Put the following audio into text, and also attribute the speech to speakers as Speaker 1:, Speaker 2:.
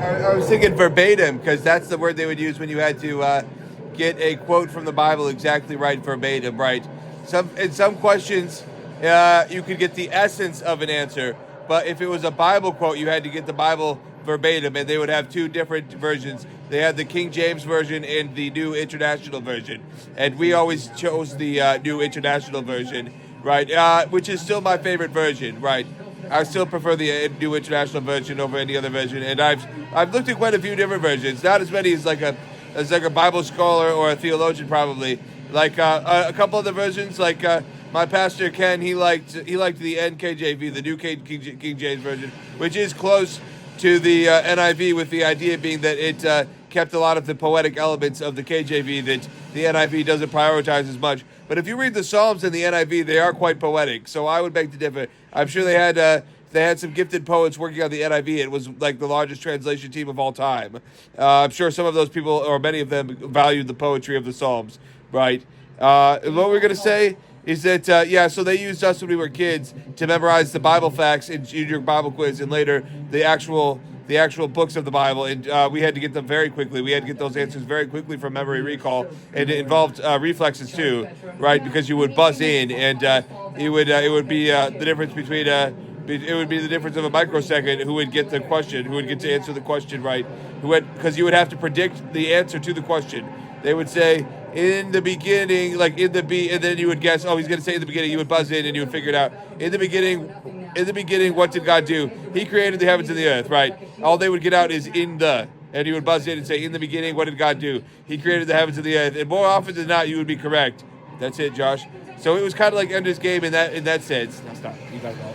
Speaker 1: I was thinking verbatim because that's the word they would use when you had to get a quote from the Bible exactly right, verbatim, right? In some questions, you could get the essence of an answer, but if it was a Bible quote, you had to get the Bible verbatim, and they would have two different versions. They had the King James version and the New International version, and we always chose the New International version, right? Which is still my favorite version, right? I still prefer the New International version over any other version, and I've looked at quite a few different versions, not as many as like a Bible scholar or a theologian probably. Like a couple of the versions, like my pastor Ken, he liked the NKJV, the New King James version, which is close to the NIV, with the idea being that it kept a lot of the poetic elements of the KJV that the NIV doesn't prioritize as much. But if you read the Psalms in the NIV, they are quite poetic. So I would beg to differ. I'm sure they had some gifted poets working on the NIV. It was like the largest translation team of all time. I'm sure some of those people, or many of them, valued the poetry of the Psalms, right? What we're going to say is that, so they used us when we were kids to memorize the Bible facts in junior Bible quiz, and later the actual books of the Bible, and we had to get them very quickly. We had to get those answers very quickly from memory recall, and it involved reflexes too, right? Because you would buzz in, and it would be the difference between it would be the difference of a microsecond who would get the question, who would get to answer the question right, because you would have to predict the answer to the question. They would say, in the beginning, like and then you would guess, oh, he's going to say in the beginning. You would buzz in and you would figure it out. In the beginning, what did God do? He created the heavens and the earth, right? All they would get out is and you would buzz in and say, in the beginning, what did God do? He created the heavens and the earth. And more often than not, you would be correct. That's it, Josh. So it was kind of like Ender's Game in that sense.
Speaker 2: Now stop. You guys all.